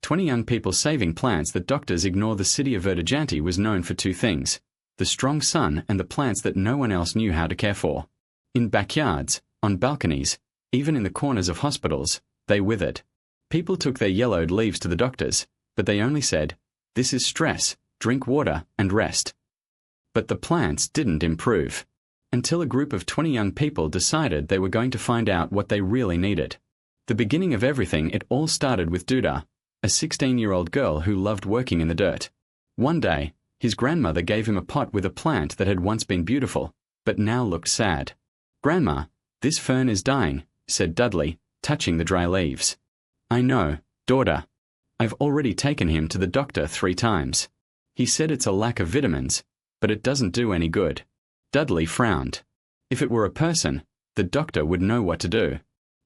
20 young people saving plants that doctors ignore. The city of Verdejanti was known for two things: the strong sun and the plants that no one else knew how to care for. In backyards, on balconies, even in the corners of hospitals, they withered. People took their yellowed leaves to the doctors, but they only said, "This is stress, drink water and rest." But the plants didn't improve, until a group of 20 young people decided they were going to find out what they really needed. The beginning of everything, it all started with Duda, a 16-year-old girl who loved working in the dirt. One day, his grandmother gave him a pot with a plant that had once been beautiful, but now looked sad. "Grandma, this fern is dying," said Dudley, touching the dry leaves. "I know, daughter. I've already taken him to the doctor 3 times. He said it's a lack of vitamins, but it doesn't do any good." Dudley frowned. If it were a person, the doctor would know what to do.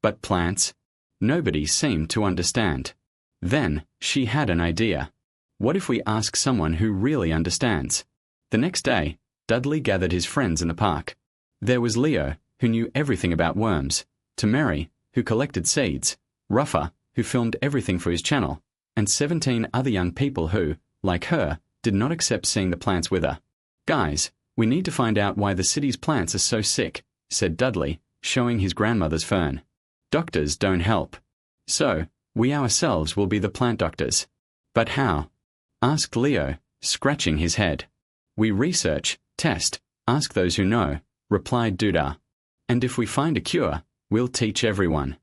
But plants? Nobody seemed to understand. Then, she had an idea. What if we ask someone who really understands? The next day, Dudley gathered his friends in the park. There was Leo, who knew everything about worms, to Mary, who collected seeds, Ruffa, who filmed everything for his channel, and 17 other young people who, like her, did not accept seeing the plants wither. "Guys, we need to find out why the city's plants are so sick," said Dudley, showing his grandmother's fern. "Doctors don't help. So, we ourselves will be the plant doctors." "But how?" asked Leo, scratching his head. "We research, test, ask those who know," replied Duda. "And if we find a cure, we'll teach everyone."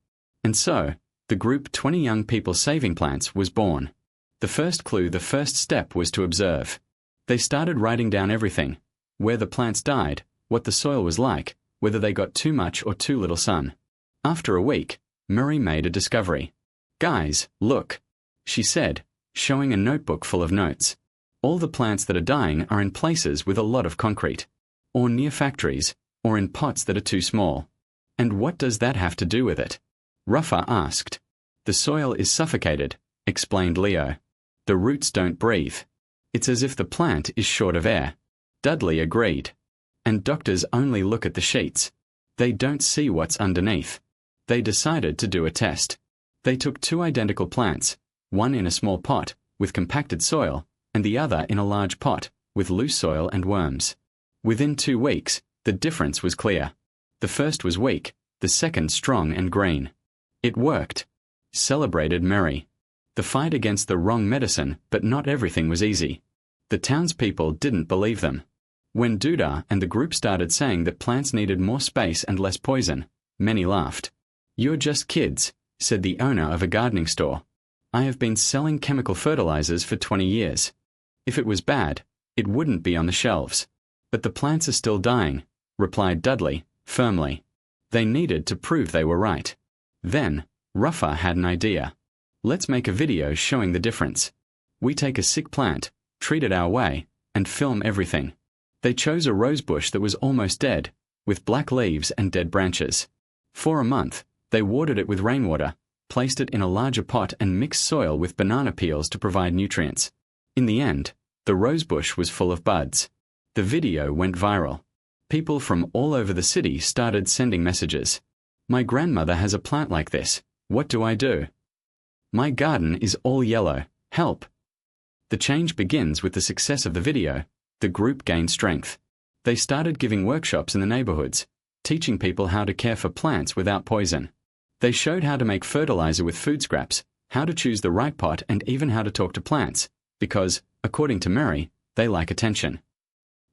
And so, the group 20 Young People Saving Plants was born. The first clue, the first step was to observe. They started writing down everything: where the plants died, what the soil was like, whether they got too much or too little sun. After a week, Murray made a discovery. "Guys, look," she said, showing a notebook full of notes. "All the plants that are dying are in places with a lot of concrete, or near factories, or in pots that are too small. And what does that have to do with it?" Ruffa asked. "The soil is suffocated," explained Leo. "The roots don't breathe. It's as if the plant is short of air." Dudley agreed. "And doctors only look at the sheets. They don't see what's underneath." They decided to do a test. They took 2 identical plants, one in a small pot, with compacted soil, and the other in a large pot, with loose soil and worms. Within 2 weeks, the difference was clear. The first was weak, the second strong and green. "It worked," celebrated Mary. The fight against the wrong medicine, but not everything was easy. The townspeople didn't believe them. When Duda and the group started saying that plants needed more space and less poison, many laughed. "You're just kids," said the owner of a gardening store. "I have been selling chemical fertilizers for 20 years. If it was bad, it wouldn't be on the shelves." "But the plants are still dying," replied Dudley, firmly. They needed to prove they were right. Then, Ruffa had an idea. "Let's make a video showing the difference. We take a sick plant, treat it our way, and film everything." They chose a rosebush that was almost dead, with black leaves and dead branches. For a month, they watered it with rainwater, placed it in a larger pot and mixed soil with banana peels to provide nutrients. In the end, the rosebush was full of buds. The video went viral. People from all over the city started sending messages. "My grandmother has a plant like this. What do I do? My garden is all yellow. Help!" The change begins with the success of the video. The group gained strength. They started giving workshops in the neighborhoods, teaching people how to care for plants without poison. They showed how to make fertilizer with food scraps, how to choose the right pot, and even how to talk to plants, because, according to Mary, they like attention.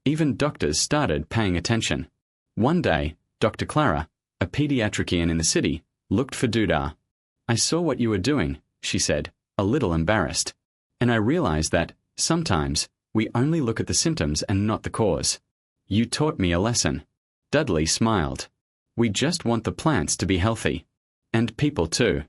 Even doctors started paying attention. One day, Dr. Clara, a pediatrician in the city, looked for Duda. "I saw what you were doing," she said, a little embarrassed. "And I realized that, sometimes, we only look at the symptoms and not the cause. You taught me a lesson." Dudley smiled. "We just want the plants to be healthy. And people too."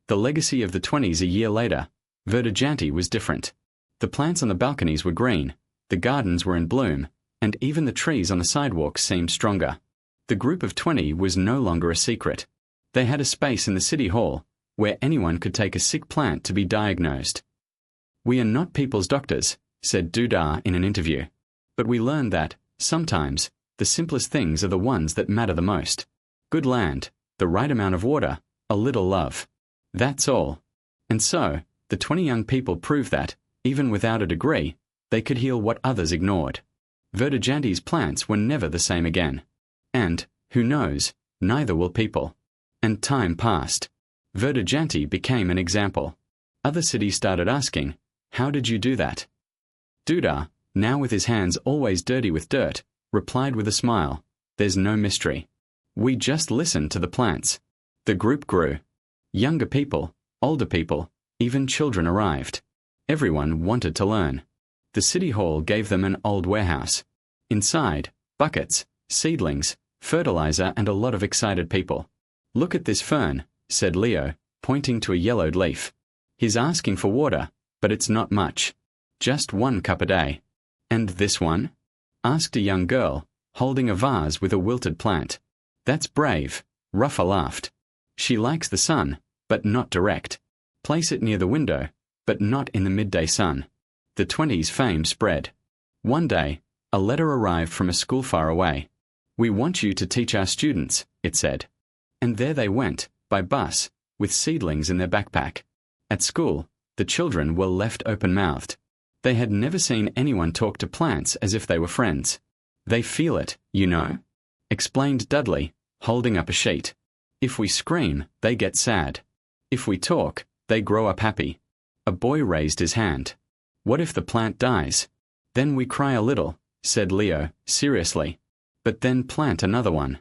The legacy of the 20s a year later, Verdejanti was different. The plants on the balconies were green, the gardens were in bloom, and even the trees on the sidewalks seemed stronger. The group of 20 was no longer a secret. They had a space in the city hall, where anyone could take a sick plant to be diagnosed. "We are not people's doctors," said Duda in an interview. "But we learned that, sometimes, the simplest things are the ones that matter the most. Good land, the right amount of water, a little love. That's all." And so, The 20 young people proved that, even without a degree, they could heal what others ignored. Verdejanti's plants were never the same again. And, who knows, neither will people. And time passed. Verdejanti became an example. Other cities started asking, "How did you do that?" Dudar, now with his hands always dirty with dirt, replied with a smile, "There's no mystery. We just listened to the plants." The group grew. Younger people, older people, even children arrived. Everyone wanted to learn. The city hall gave them an old warehouse. Inside, buckets, seedlings, fertilizer, and a lot of excited people. "Look at this fern," said Leo, pointing to a yellowed leaf. "He's asking for water, but it's not much. Just 1 cup a day." "And this one?" asked a young girl, holding a vase with a wilted plant. "That's brave," Ruffa laughed. "She likes the sun, but not direct. Place it near the window, but not in the midday sun." The 20's fame spread. One day, a letter arrived from a school far away. "We want you to teach our students," it said. And there they went, by bus, with seedlings in their backpack. At school, the children were left open-mouthed. They had never seen anyone talk to plants as if they were friends. "They feel it, you know," explained Dudley, holding up a sheet. "If we scream, they get sad. If we talk, they grow up happy." A boy raised his hand. "What if the plant dies?" "Then we cry a little," said Leo, seriously. "But then plant another one."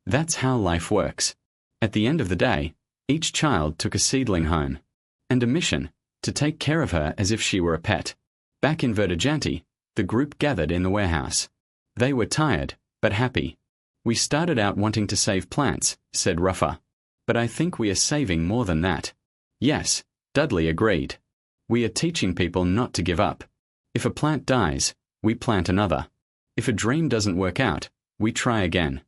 That's how life works. At the end of the day, each child took a seedling home. And a mission, to take care of her as if she were a pet. Back in Verdejanti, the group gathered in the warehouse. They were tired, but happy. "We started out wanting to save plants," said Ruffa. "But I think we are saving more than that." "Yes," Dudley agreed. "We are teaching people not to give up. If a plant dies, we plant another. If a dream doesn't work out, we try again."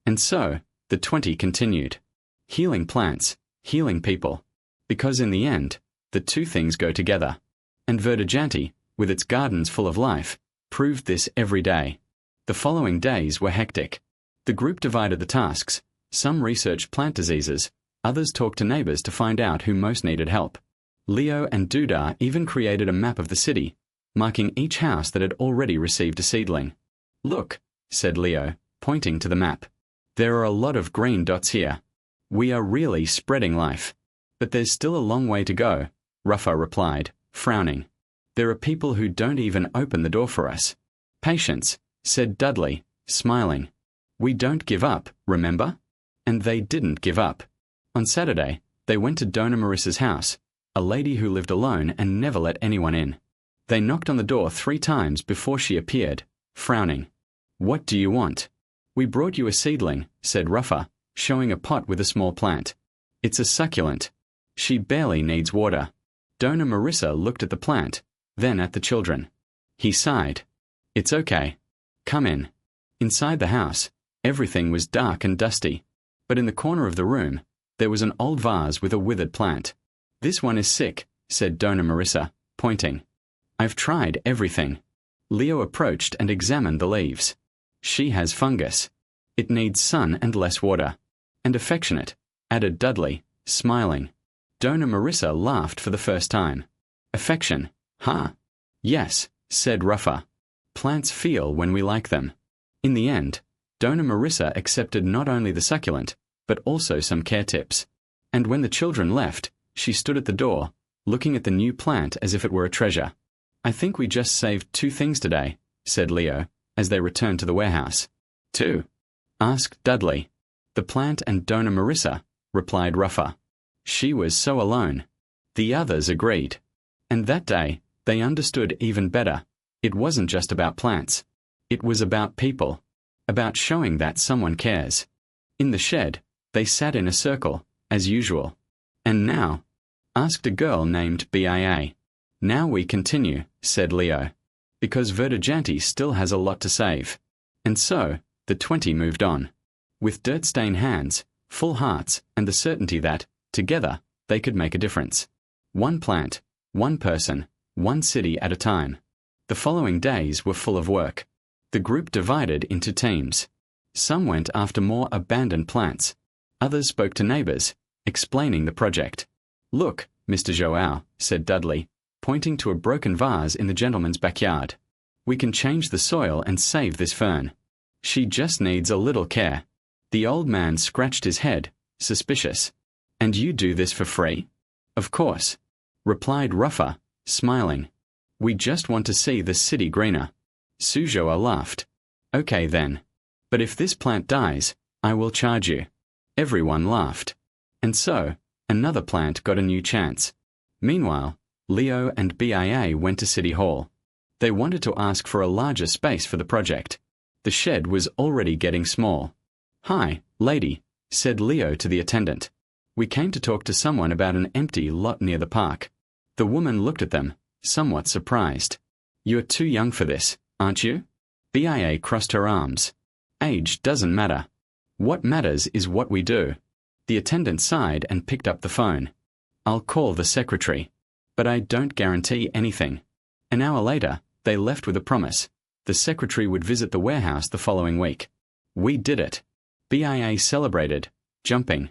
And so, the 20 continued. Healing plants, healing people. Because in the end, the two things go together. And Verdejanti, with its gardens full of life, proved this every day. The following days were hectic. The group divided the tasks. Some researched plant diseases, others talked to neighbors to find out who most needed help. Leo and Dudar even created a map of the city, marking each house that had already received a seedling. "Look," said Leo, pointing to the map. "There are a lot of green dots here. We are really spreading life." "But there's still a long way to go," Ruffa replied, frowning. "There are people who don't even open the door for us." "Patience," said Dudley, smiling. "We don't give up, remember?" And they didn't give up. On Saturday, they went to Dona Marissa's house, a lady who lived alone and never let anyone in. They knocked on the door 3 times before she appeared, frowning. "What do you want?" "We brought you a seedling," said Ruffa, showing a pot with a small plant. "It's a succulent. She barely needs water." Dona Marissa looked at the plant, then at the children. He sighed. "It's okay. Come in." Inside the house, everything was dark and dusty, but in the corner of the room, there was an old vase with a withered plant. "This one is sick," said Dona Marissa, pointing. "I've tried everything." Leo approached and examined the leaves. "She has fungus. It needs sun and less water." "And affectionate," added Dudley, smiling. Dona Marissa laughed for the first time. "Affection, huh?" "Yes," said Ruffa. "Plants feel when we like them." In the end, Dona Marissa accepted not only the succulent, but also some care tips. And when the children left, she stood at the door, looking at the new plant as if it were a treasure. "I think we just saved 2 things today," said Leo, as they returned to the warehouse. "2?" asked Dudley. "The plant and Dona Marissa," replied Ruffa. She was so alone. The others agreed. And that day, they understood even better. It wasn't just about plants. It was about people. About showing that someone cares. In the shed, they sat in a circle, as usual. "And now?" asked a girl named Bia. "Now we continue," said Leo. "Because Verdejanti still has a lot to save." And so, the 20 moved on. With dirt-stained hands, full hearts, and the certainty that, together, they could make a difference. One plant, one person, one city at a time. The following days were full of work. The group divided into teams. Some went after more abandoned plants. Others spoke to neighbors, explaining the project. "Look," Mr. Joao, said Dudley, pointing to a broken vase in the gentleman's backyard. We can change the soil and save this fern. She just needs a little care. The old man scratched his head, suspicious. And you do this for free? Of course, replied Ruffa, smiling. We just want to see the city greener. Sujoa laughed. Okay then. But if this plant dies, I will charge you. Everyone laughed. And so, another plant got a new chance. Meanwhile, Leo and BIA went to City Hall. They wanted to ask for a larger space for the project. The shed was already getting small. Hi, lady, said Leo to the attendant. We came to talk to someone about an empty lot near the park. The woman looked at them, somewhat surprised. You're too young for this, aren't you? BIA crossed her arms. Age doesn't matter. What matters is what we do. The attendant sighed and picked up the phone. I'll call the secretary. But I don't guarantee anything. An hour later, they left with a promise. The secretary would visit the warehouse the following week. We did it. BIA celebrated, jumping.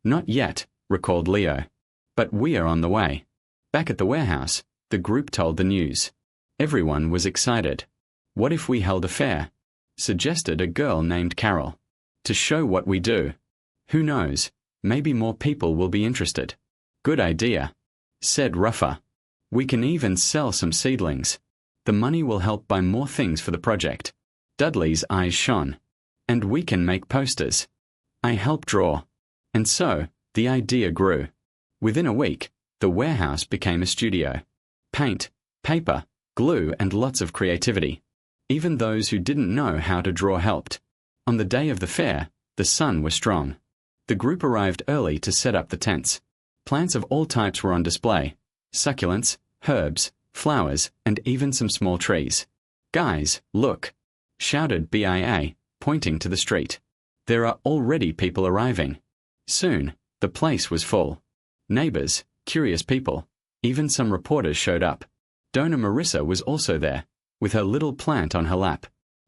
Not yet, recalled Leo. But we are on the way. Back at the warehouse, the group told the news. Everyone was excited. What if we held a fair? Suggested a girl named Carol. To show what we do. Who knows, maybe more people will be interested. Good idea, said Ruffa. We can even sell some seedlings. The money will help buy more things for the project. Dudley's eyes shone. And we can make posters. I help draw. And so, the idea grew. Within a week, the warehouse became a studio. Paint, paper, glue, and lots of creativity. Even those who didn't know how to draw helped. On the day of the fair, the sun was strong. The group arrived early to set up the tents. Plants of all types were on display. Succulents, herbs, flowers, and even some small trees. Guys, look, shouted BIA, pointing to the street. There are already people arriving. Soon, the place was full. Neighbors, curious people, even some reporters showed up. Dona Marissa was also there, with her little plant on her lap.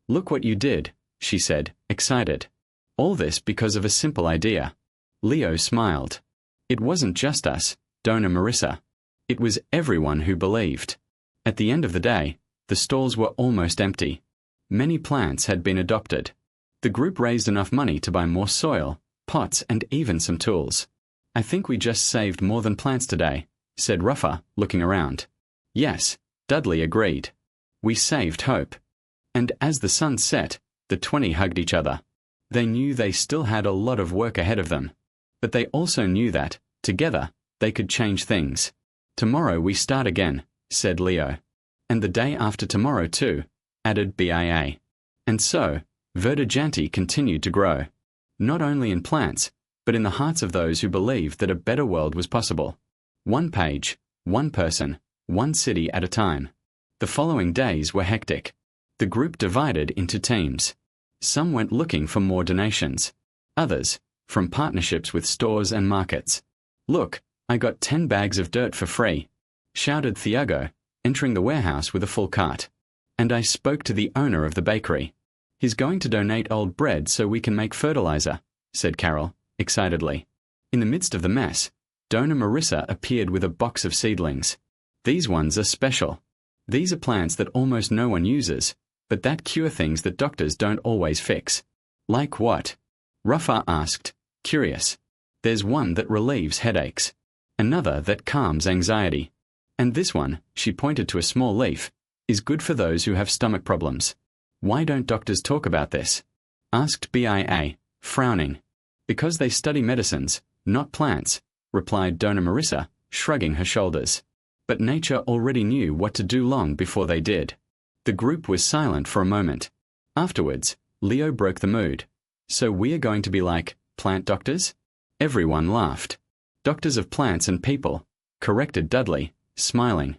Look what you did, she said, excited. All this because of a simple idea. Leo smiled. It wasn't just us, Dona Marissa. It was everyone who believed. At the end of the day, the stalls were almost empty. Many plants had been adopted. The group raised enough money to buy more soil, pots, and even some tools. I think we just saved more than plants today, said Ruffa, looking around. Yes, Dudley agreed. We saved hope. And as the sun set, the 20 hugged each other. They knew they still had a lot of work ahead of them. But they also knew that, together, they could change things. Tomorrow we start again, said Leo. And the day after tomorrow too, added BIA. And so, Verdejanti continued to grow. Not only in plants, but in the hearts of those who believed that a better world was possible. One page, one person, one city at a time. The following days were hectic. The group divided into teams. Some went looking for more donations. Others, from partnerships with stores and markets. Look, I got 10 bags of dirt for free, shouted Thiago, entering the warehouse with a full cart. And I spoke to the owner of the bakery. He's going to donate old bread so we can make fertilizer, said Carol, excitedly. In the midst of the mess, Dona Marissa appeared with a box of seedlings. These ones are special. These are plants that almost no one uses, but that cure things that doctors don't always fix. Like what? Ruffa asked, curious. There's one that relieves headaches. Another that calms anxiety. And this one, she pointed to a small leaf, is good for those who have stomach problems. Why don't doctors talk about this? Asked BIA, frowning. Because they study medicines, not plants, replied Dona Marissa, shrugging her shoulders. But nature already knew what to do long before they did. The group was silent for a moment. Afterwards, Leo broke the mood. So we are going to be like plant doctors? Everyone laughed. Doctors of plants and people, corrected Dudley, smiling.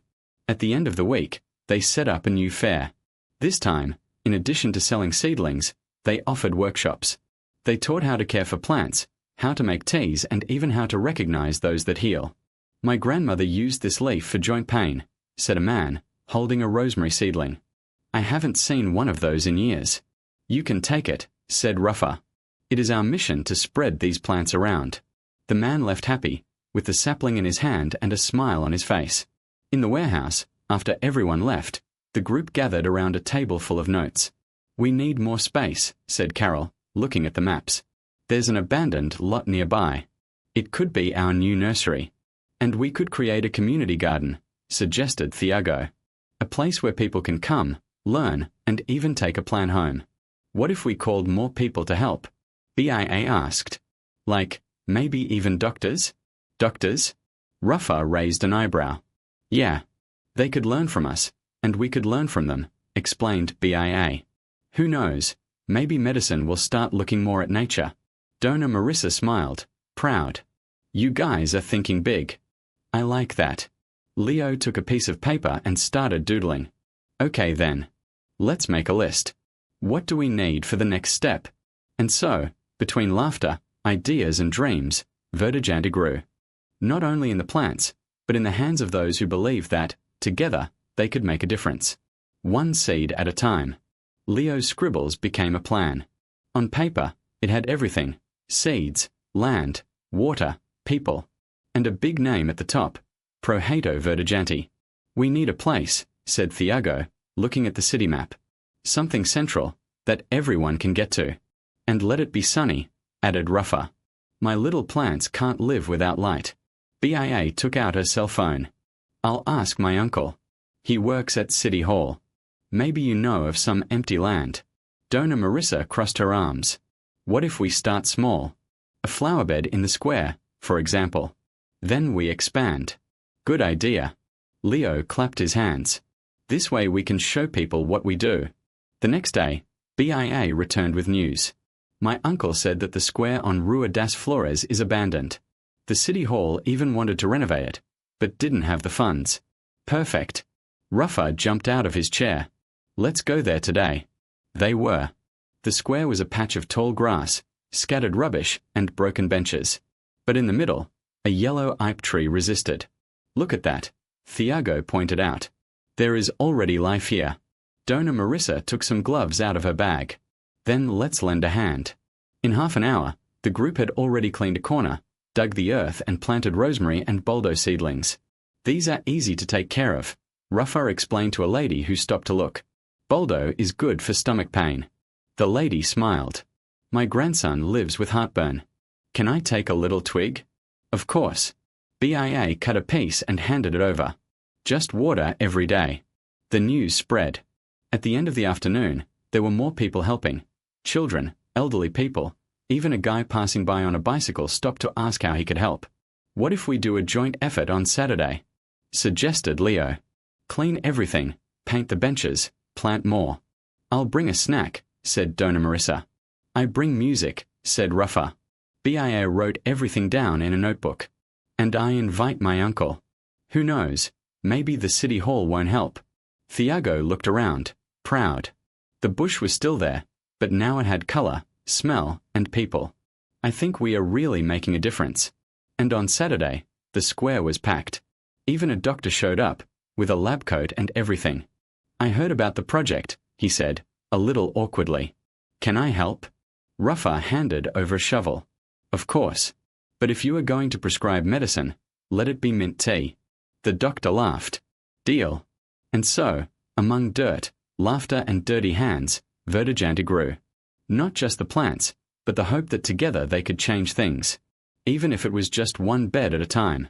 At the end of the week, they set up a new fair. This time, in addition to selling seedlings, they offered workshops. They taught how to care for plants, how to make teas, and even how to recognize those that heal. My grandmother used this leaf for joint pain, said a man, holding a rosemary seedling. I haven't seen one of those in years. You can take it, said Ruffa. It is our mission to spread these plants around. The man left happy, with the sapling in his hand and a smile on his face. In the warehouse, after everyone left, the group gathered around a table full of notes. "We need more space," said Carol, looking at the maps. "There's an abandoned lot nearby. It could be our new nursery. And we could create a community garden," suggested Thiago. "A place where people can come, learn, and even take a plant home." "What if we called more people to help?" BIA asked. "Like, maybe even doctors?" "Doctors?" Rafa raised an eyebrow. "Yeah. They could learn from us, and we could learn from them," explained BIA. "Who knows, maybe medicine will start looking more at nature." Dona Marissa smiled, proud. "You guys are thinking big." "I like that." Leo took a piece of paper and started doodling. "Okay then. Let's make a list. What do we need for the next step?" And so, between laughter, ideas and dreams, Verdejanti grew. Not only in the plants, but in the hands of those who believed that, together, they could make a difference. One seed at a time. Leo's scribbles became a plan. On paper, it had everything: seeds, land, water, people, and a big name at the top, Projeto Verdejanti. "We need a place," said Thiago, looking at the city map. "Something central, that everyone can get to. And let it be sunny," added Rafa. "My little plants can't live without light." BIA took out her cell phone. "I'll ask my uncle. He works at City Hall. Maybe you know of some empty land." Dona Marissa crossed her arms. "What if we start small? A flower bed in the square, for example. Then we expand." "Good idea." Leo clapped his hands. "This way we can show people what we do." The next day, BIA returned with news. "My uncle said that the square on Rua das Flores is abandoned. The City Hall even wanted to renovate it, but didn't have the funds." "Perfect." Rafa jumped out of his chair. "Let's go there today." They were. The square was a patch of tall grass, scattered rubbish, and broken benches. But in the middle, a yellow ipe tree resisted. "Look at that," Thiago pointed out. "There is already life here." Dona Marissa took some gloves out of her bag. "Then let's lend a hand." In half an hour, the group had already cleaned a corner, dug the earth and planted rosemary and boldo seedlings. "These are easy to take care of," Rafa explained to a lady who stopped to look. "Boldo is good for stomach pain." The lady smiled. "My grandson lives with heartburn. Can I take a little twig?" "Of course." BIA cut a piece and handed it over. "Just water every day." The news spread. At the end of the afternoon, there were more people helping. Children, elderly people, even a guy passing by on a bicycle stopped to ask how he could help. "What if we do a joint effort on Saturday?" suggested Leo. "Clean everything, paint the benches, plant more." "I'll bring a snack," said Dona Marissa. "I bring music," said Rafa. BIA wrote everything down in a notebook. "And I invite my uncle. Who knows, maybe the City Hall won't help." Thiago looked around, proud. The bush was still there, but now it had color, smell, and people. "I think we are really making a difference." And on Saturday, the square was packed. Even a doctor showed up, with a lab coat and everything. "I heard about the project," he said, a little awkwardly. "Can I help?" Rafa handed over a shovel. "Of course. But if you are going to prescribe medicine, let it be mint tea." The doctor laughed. "Deal." And so, among dirt, laughter and dirty hands, Verdejanti grew. Not just the plants, but the hope that together they could change things. Even if it was just one bed at a time.